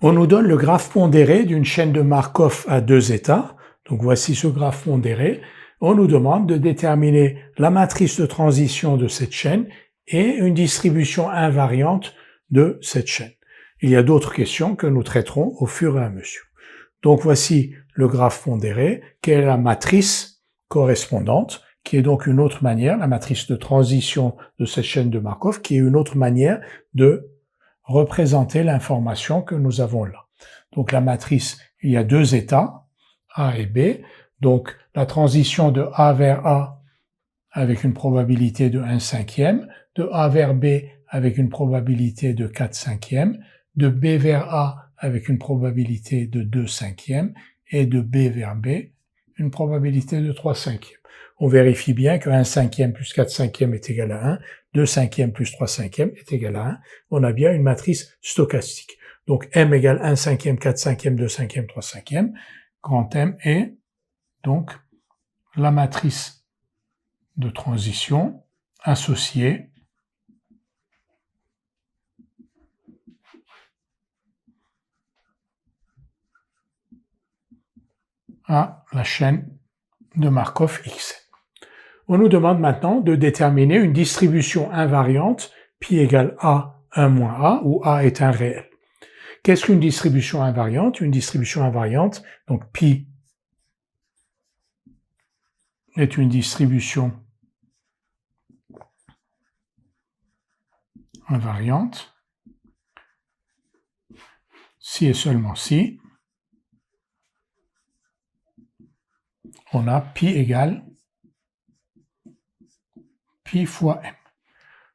On nous donne le graphe pondéré d'une chaîne de Markov à deux états. Donc voici ce graphe pondéré. On nous demande de déterminer la matrice de transition de cette chaîne et une distribution invariante de cette chaîne. Il y a d'autres questions que nous traiterons au fur et à mesure. Donc voici le graphe pondéré, quelle est la matrice correspondante, qui est donc une autre manière, la matrice de transition de cette chaîne de Markov, qui est une autre manière de représenter l'information que nous avons là. Donc la matrice, il y a deux états, A et B. Donc la transition de A vers A avec une probabilité de 1/5, de A vers B avec une probabilité de 4/5, de B vers A avec une probabilité de 2/5 et de B vers B une probabilité de 3/5. On vérifie bien que 1/5 plus 4/5 est égal à 1, 2/5 plus 3/5 est égal à 1. On a bien une matrice stochastique. Donc M égale 1/5, 4/5, 2/5, 3/5. Grand M est donc la matrice de transition associée à la chaîne de Markov X. On nous demande maintenant de déterminer une distribution invariante pi égale A 1 moins A, où A est un réel. Qu'est-ce qu'une distribution invariante? Une distribution invariante, donc pi est une distribution invariante si et seulement si on a pi égale pi fois m.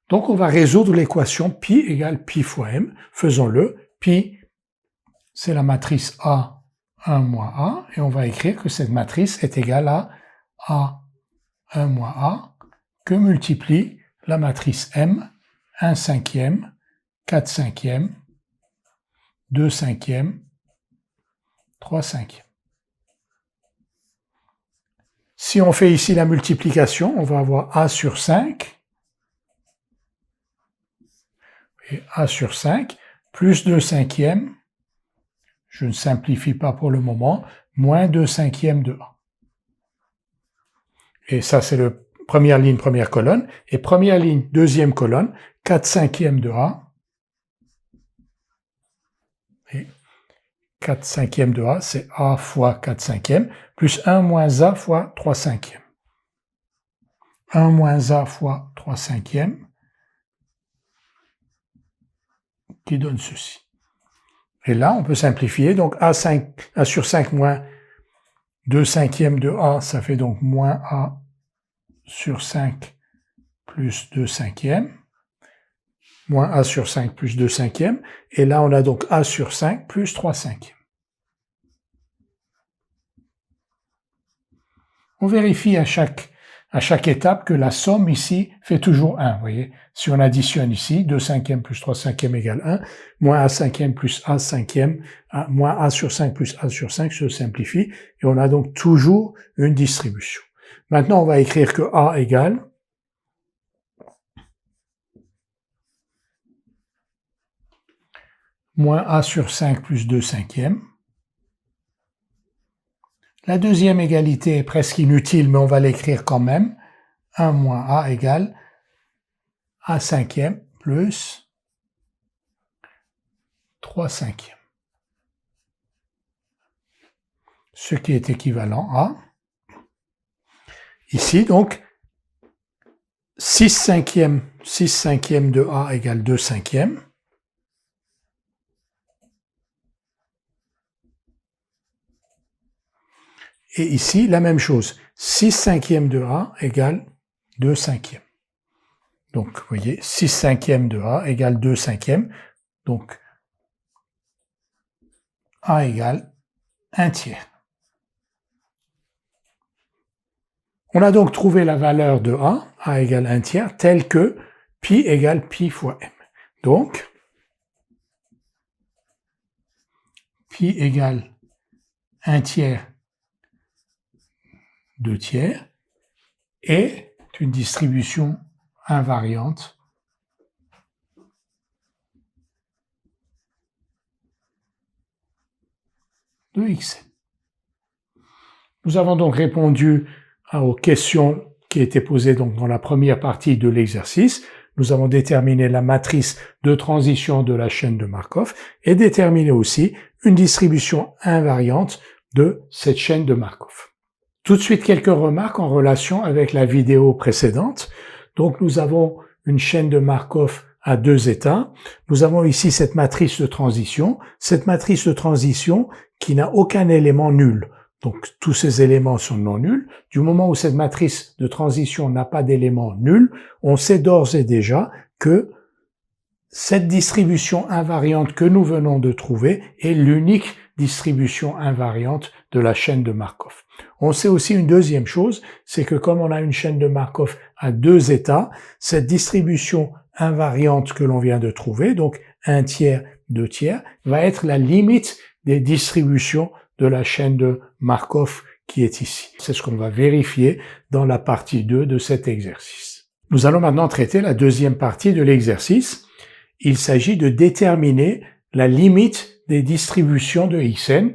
Donc on va résoudre l'équation pi égale pi fois m. Faisons-le. Pi, c'est la matrice A 1 moins A, et on va écrire que cette matrice est égale à A 1 moins A que multiplie la matrice M 1/5, 4/5, 2/5, 3/5. Si on fait ici la multiplication, on va avoir A sur 5 et A sur 5 plus 2/5, je ne simplifie pas pour le moment, moins 2/5 de A. Et ça, c'est le première ligne, première colonne. Et première ligne, deuxième colonne, 4/5 de A. Et 4/5 de A, c'est A fois 4/5, plus 1 moins A fois 3/5. 1 moins A fois 3/5, qui donne ceci. Et là, on peut simplifier. Donc A sur 5 moins 2/5 de A, ça fait donc moins A sur 5 plus 2/5. Moins A sur 5 plus 2/5. Et là, on a donc A sur 5 plus 3/5. On vérifie à chaque étape que la somme ici fait toujours 1. Vous voyez, si on additionne ici, 2/5 plus 3/5 égale 1, moins A5 plus A5, moins A sur 5 plus A sur 5 se simplifie, et on a donc toujours une distribution. Maintenant, on va écrire que A égale moins A sur 5 plus 2/5. La deuxième égalité est presque inutile, mais on va l'écrire quand même. 1 moins A égale A5 plus 3/5. Ce qui est équivalent à, ici donc, 6/5 de A égale 2/5. Et ici, la même chose, 6/5 de A égale 2/5. Donc, vous voyez, 6/5 de A égale 2/5. Donc, A égale 1/3. On a donc trouvé la valeur de A égale 1/3, telle que pi égale pi fois m. Donc, pi égale 1/3, 2/3, est une distribution invariante de Xn. Nous avons donc répondu aux questions qui étaient posées donc dans la première partie de l'exercice. Nous avons déterminé la matrice de transition de la chaîne de Markov et déterminé aussi une distribution invariante de cette chaîne de Markov. Tout de suite, quelques remarques en relation avec la vidéo précédente. Donc, nous avons une chaîne de Markov à deux états. Nous avons ici cette matrice de transition. Cette matrice de transition qui n'a aucun élément nul. Donc, tous ces éléments sont non nuls. Du moment où cette matrice de transition n'a pas d'élément nul, on sait d'ores et déjà que cette distribution invariante que nous venons de trouver est l'unique distribution invariante de la chaîne de Markov. On sait aussi une deuxième chose, c'est que comme on a une chaîne de Markov à deux états, cette distribution invariante que l'on vient de trouver, donc 1 tiers, 2 tiers, va être la limite des distributions de la chaîne de Markov qui est ici. C'est ce qu'on va vérifier dans la partie 2 de cet exercice. Nous allons maintenant traiter la deuxième partie de l'exercice. Il s'agit de déterminer la limite des distributions de Xn,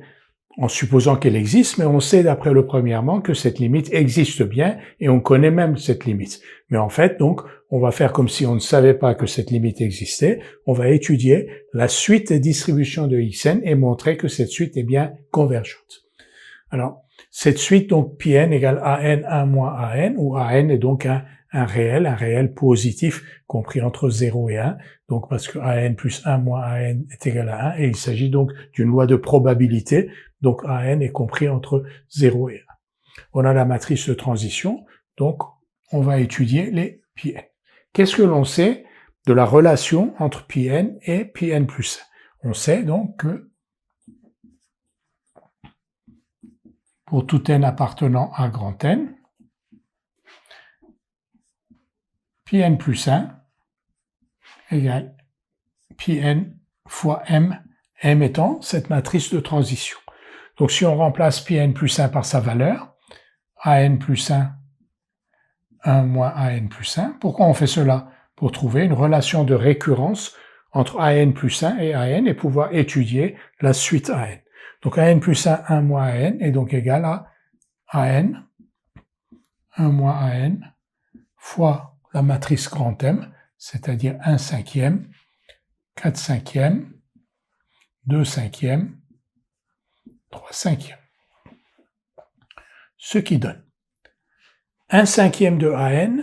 en supposant qu'elle existe, mais on sait d'après le premièrement que cette limite existe bien et on connaît même cette limite. Mais en fait, donc, on va faire comme si on ne savait pas que cette limite existait. On va étudier la suite des distributions de Xn et montrer que cette suite est bien convergente. Alors, cette suite, donc, Pn égale An 1 moins An, où An est donc un réel positif compris entre 0 et 1, donc parce que An plus 1 moins An est égal à 1, et il s'agit donc d'une loi de probabilité, donc An est compris entre 0 et 1. On a la matrice de transition, donc on va étudier les Pn. Qu'est-ce que l'on sait de la relation entre Pn et Pn plus 1? On sait donc que pour tout n appartenant à grand N, Pn plus 1 égale Pn fois m, m étant cette matrice de transition. Donc si on remplace Pn plus 1 par sa valeur, An plus 1, 1 moins An plus 1, pourquoi on fait cela? Pour trouver une relation de récurrence entre An plus 1 et An et pouvoir étudier la suite An. Donc An plus 1, 1 moins An est donc égal à An, 1 moins An, fois la matrice grand M, c'est-à-dire 1 cinquième, 4 cinquièmes, 2 cinquièmes, 3 cinquièmes. Ce qui donne 1 cinquième de An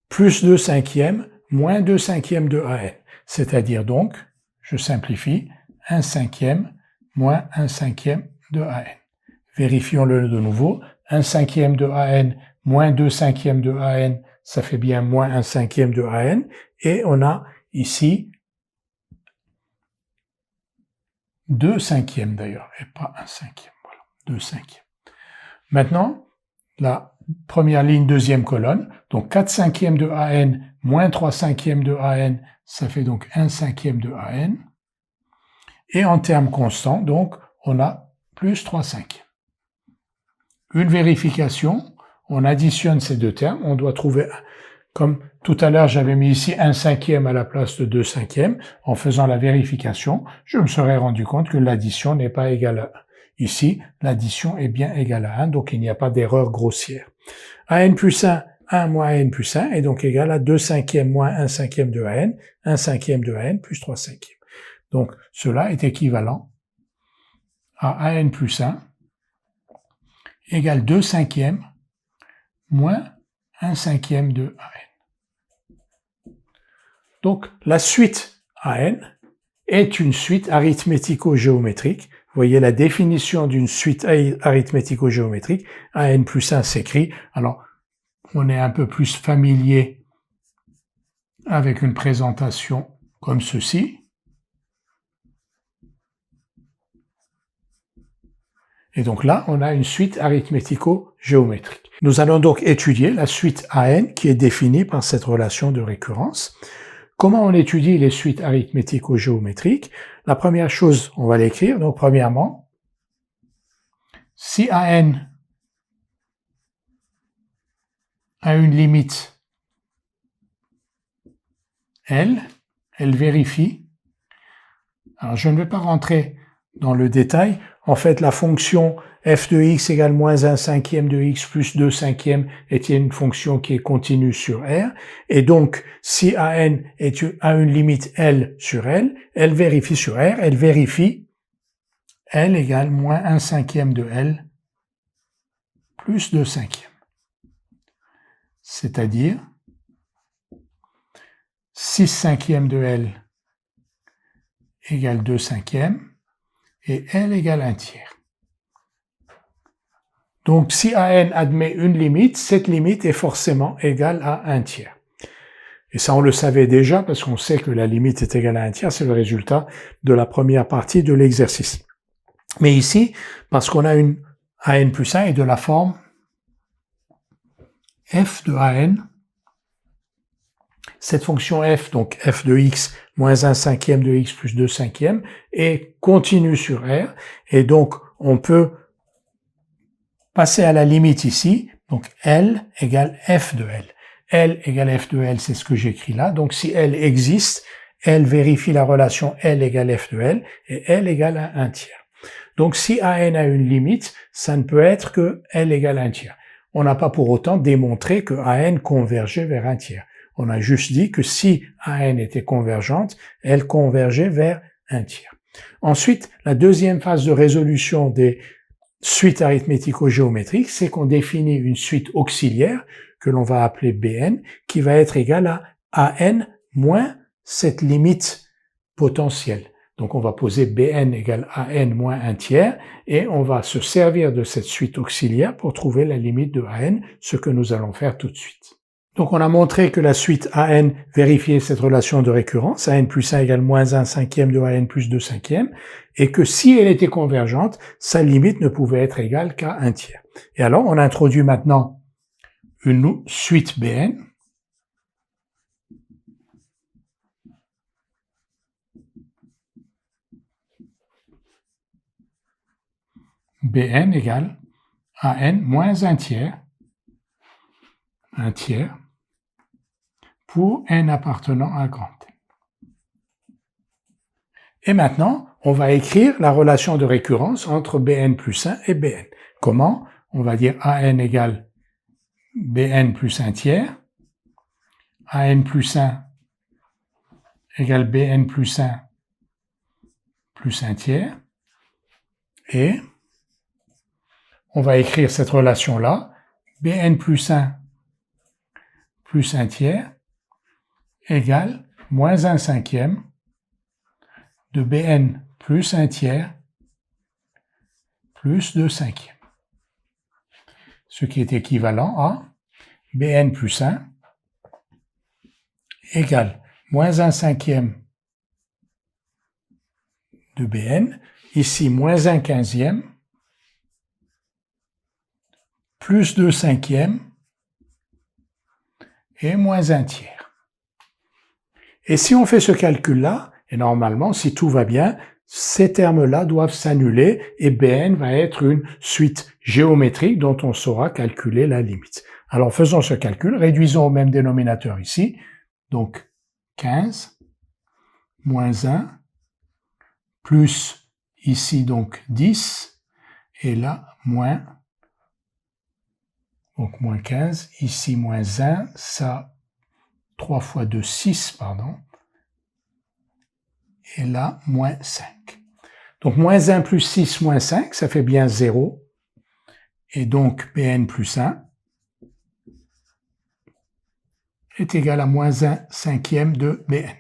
plus 2 cinquièmes moins 2 cinquièmes de An. C'est-à-dire donc, je simplifie, 1 cinquième moins 1 cinquième de An. Vérifions-le de nouveau. 1 cinquième de An moins 2 cinquièmes de An, ça fait bien moins 1 cinquième de An. Et on a ici 2 cinquièmes d'ailleurs, et pas 1 cinquième. Voilà, 2 cinquièmes. Maintenant, la première ligne, deuxième colonne, donc 4 cinquièmes de An moins 3 cinquièmes de An, ça fait donc 1 cinquième de An. Et en termes constants, donc, on a plus 3 cinquièmes. Une vérification, on additionne ces deux termes, on doit trouver, comme tout à l'heure j'avais mis ici 1 cinquième à la place de 2 cinquièmes, en faisant la vérification, je me serais rendu compte que l'addition n'est pas égale à 1. Ici, l'addition est bien égale à 1, donc il n'y a pas d'erreur grossière. An plus 1, 1 moins An plus 1 est donc égal à 2 cinquièmes moins 1 cinquième de An, 1 cinquième de An plus 3 cinquièmes. Donc cela est équivalent à An plus 1 égale 2 cinquièmes moins 1 cinquième de An. Donc la suite An est une suite arithmético-géométrique. Vous voyez la définition d'une suite arithmético-géométrique. An plus 1 s'écrit. Alors, on est un peu plus familier avec une présentation comme ceci. Et donc là, on a une suite arithmético-géométrique. Nous allons donc étudier la suite An qui est définie par cette relation de récurrence. Comment on étudie les suites arithmético-géométriques? La première chose, on va l'écrire. Donc premièrement, si An a une limite L, elle vérifie. Alors je ne vais pas rentrer dans le détail. En fait, la fonction f de x égale moins 1 cinquième de x plus 2 cinquièmes est une fonction qui est continue sur R. Et donc, si AN a une limite L sur L, elle vérifie sur R, elle vérifie L égale moins 1 cinquième de L plus 2 cinquièmes. C'est-à-dire 6 cinquièmes de L égale 2 cinquièmes et L égale 1 tiers. Donc, si AN admet une limite, cette limite est forcément égale à 1 tiers. Et ça, on le savait déjà parce qu'on sait que la limite est égale à 1 tiers, c'est le résultat de la première partie de l'exercice. Mais ici, parce qu'on a une AN plus 1 est de la forme f de AN, cette fonction f, donc f de x moins 1 cinquième de x plus 2 cinquièmes, est continue sur R, et donc on peut passer à la limite ici, donc L égale f de L. L égale f de L, c'est ce que j'écris là, donc si L existe, L vérifie la relation L égale f de L, et L égale à 1 tiers. Donc si AN a une limite, ça ne peut être que L égale 1 tiers. On n'a pas pour autant démontré que AN convergeait vers 1 tiers. On a juste dit que si AN était convergente, elle convergeait vers 1 tiers. Ensuite, la deuxième phase de résolution des suites arithmético-géométriques, c'est qu'on définit une suite auxiliaire que l'on va appeler Bn, qui va être égale à An moins cette limite potentielle. Donc on va poser Bn égale An moins 1 tiers, et on va se servir de cette suite auxiliaire pour trouver la limite de An, ce que nous allons faire tout de suite. Donc on a montré que la suite AN vérifiait cette relation de récurrence, AN plus 1 égale moins 1 cinquième de AN plus 2 cinquièmes, et que si elle était convergente, sa limite ne pouvait être égale qu'à 1 tiers. Et alors on introduit maintenant une suite Bn, Bn égale An moins 1 tiers, pour n appartenant à grand N. Et maintenant, on va écrire la relation de récurrence entre Bn plus 1 et Bn. Comment? On va dire An égale Bn plus 1 tiers, An plus 1 égale Bn plus 1 plus 1 tiers, et on va écrire cette relation-là, Bn plus 1 plus 1 tiers égale moins 1 cinquième de Bn plus 1 tiers plus 2 cinquièmes. Ce qui est équivalent à Bn plus 1 égale moins 1 cinquième de Bn, ici moins 1 quinzième, plus 2 cinquièmes et moins 1 tiers. Et si on fait ce calcul-là, et normalement, si tout va bien, ces termes-là doivent s'annuler et Bn va être une suite géométrique dont on saura calculer la limite. Alors faisons ce calcul, réduisons au même dénominateur ici, donc 15 moins 1 plus ici donc 10 et là moins, donc moins 15, ici moins 1, ça 3 fois 2, 6, pardon, et là, moins 5. Donc, moins 1 plus 6 moins 5, ça fait bien 0. Et donc, Bn plus 1 est égal à moins 1 cinquième de Bn.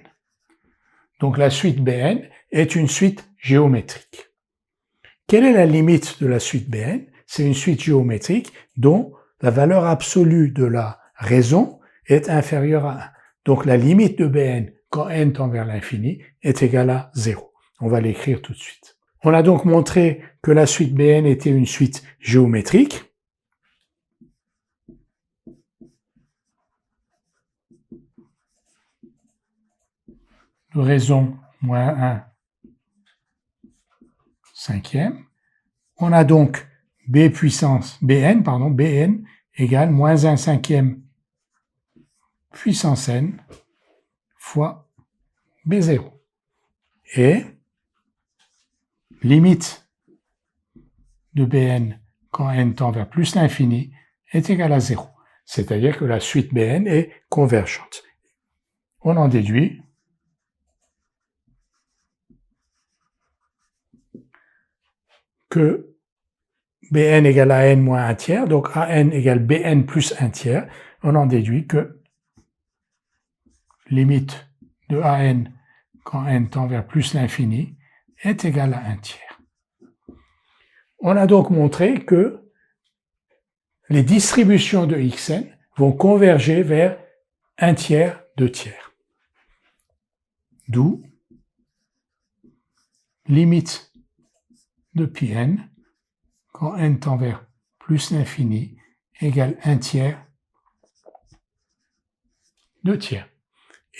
Donc, la suite Bn est une suite géométrique. Quelle est la limite de la suite Bn? C'est une suite géométrique dont la valeur absolue de la raison est inférieure à 1. Donc, la limite de Bn quand n tend vers l'infini est égale à 0. On va l'écrire tout de suite. On a donc montré que la suite Bn était une suite géométrique. De raison moins 1 cinquième. On a donc Bn égale moins 1 cinquième puissance n fois B0. Et limite de Bn quand n tend vers plus l'infini est égale à 0. C'est-à-dire que la suite Bn est convergente. On en déduit que Bn égale à n moins 1 tiers, donc An égale Bn plus 1 tiers. On en déduit que limite de An quand n tend vers plus l'infini est égale à 1 tiers. On a donc montré que les distributions de Xn vont converger vers 1 tiers, 2 tiers. D'où limite de Pn quand n tend vers plus l'infini égale 1 tiers, 2 tiers.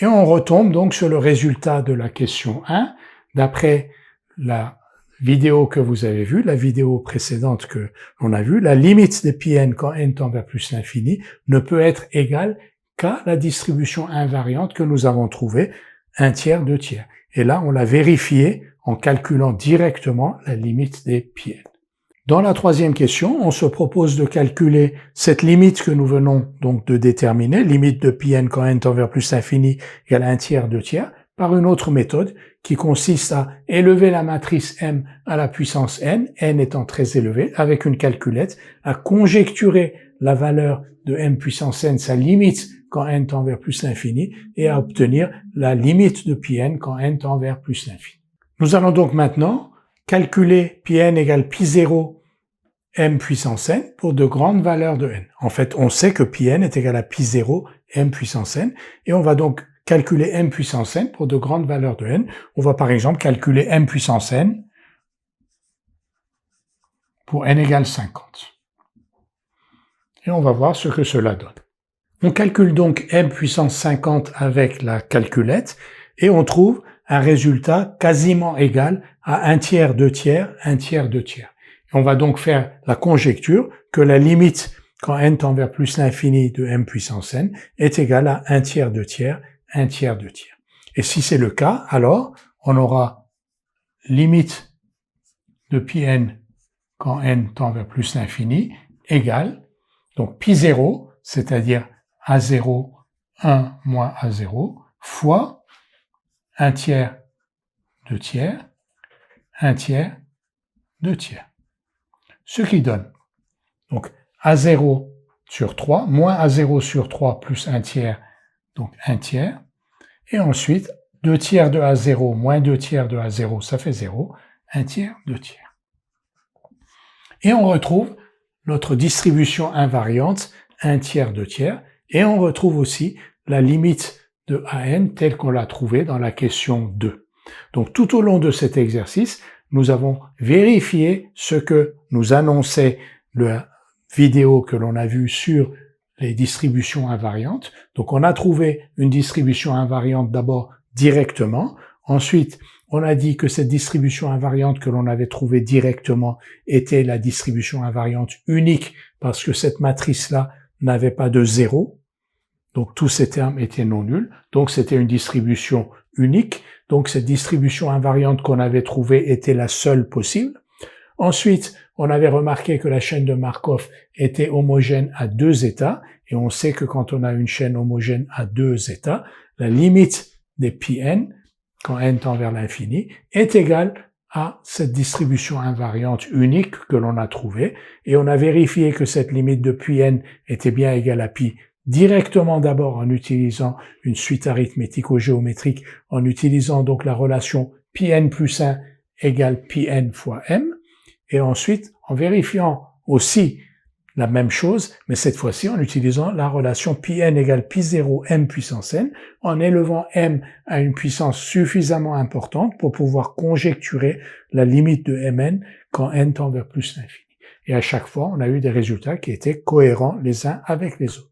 Et on retombe donc sur le résultat de la question 1, d'après la vidéo que vous avez vue, la vidéo précédente que l'on a vue, la limite de Pn quand n tend vers plus l'infini ne peut être égale qu'à la distribution invariante que nous avons trouvée, 1 tiers, 2 tiers. Et là, on l'a vérifié en calculant directement la limite des Pn. Dans la troisième question, on se propose de calculer cette limite que nous venons donc de déterminer, limite de Pn quand n tend vers plus l'infini égale 1 tiers, 2 tiers, par une autre méthode qui consiste à élever la matrice M à la puissance n étant très élevé, avec une calculette, à conjecturer la valeur de M puissance n, sa limite quand n tend vers plus l'infini, et à obtenir la limite de Pn quand n tend vers plus l'infini. Nous allons donc maintenant calculer Pn égale Pi0 M puissance n pour de grandes valeurs de n. En fait, on sait que Pn est égal à Pi0 M puissance n, et on va donc calculer M puissance n pour de grandes valeurs de n. On va par exemple calculer M puissance n pour n égale 50. Et on va voir ce que cela donne. On calcule donc M puissance 50 avec la calculette, et on trouve un résultat quasiment égal à 1 tiers, 2 tiers, 1 tiers, 2 tiers. Et on va donc faire la conjecture que la limite quand n tend vers plus l'infini de M puissance n est égale à 1 tiers, 2 tiers, 1 tiers, 2 tiers. Et si c'est le cas, alors on aura limite de Pn quand n tend vers plus l'infini égale, donc Pi0, c'est-à-dire A0, 1 moins A0, fois 1 tiers, 2 tiers, 1 tiers, 2 tiers. Ce qui donne donc A0 sur 3, moins A0 sur 3 plus 1 tiers, donc 1 tiers. Et ensuite, 2 tiers de A0 moins 2 tiers de A0, ça fait 0, 1 tiers, 2 tiers. Et on retrouve notre distribution invariante, 1 tiers, 2 tiers, et on retrouve aussi la limite de An telle qu'on l'a trouvée dans la question 2. Donc tout au long de cet exercice, nous avons vérifié ce que nous annonçait la vidéo que l'on a vue sur les distributions invariantes. Donc on a trouvé une distribution invariante d'abord directement. Ensuite, on a dit que cette distribution invariante que l'on avait trouvée directement était la distribution invariante unique parce que cette matrice-là n'avait pas de zéro. Donc tous ces termes étaient non nuls. Donc c'était une distribution unique. Donc cette distribution invariante qu'on avait trouvée était la seule possible. Ensuite, on avait remarqué que la chaîne de Markov était homogène à 2 états. Et on sait que quand on a une chaîne homogène à 2 états, la limite des Pn, quand n tend vers l'infini, est égale à cette distribution invariante unique que l'on a trouvée. Et on a vérifié que cette limite de Pn était bien égale à pi directement d'abord en utilisant une suite arithmético-géométrique, en utilisant donc la relation Pn plus 1 égale Pn fois m, et ensuite en vérifiant aussi la même chose, mais cette fois-ci en utilisant la relation Pn égale Pi0 m puissance n, en élevant m à une puissance suffisamment importante pour pouvoir conjecturer la limite de Mn quand n tend vers plus l'infini. Et à chaque fois, on a eu des résultats qui étaient cohérents les uns avec les autres.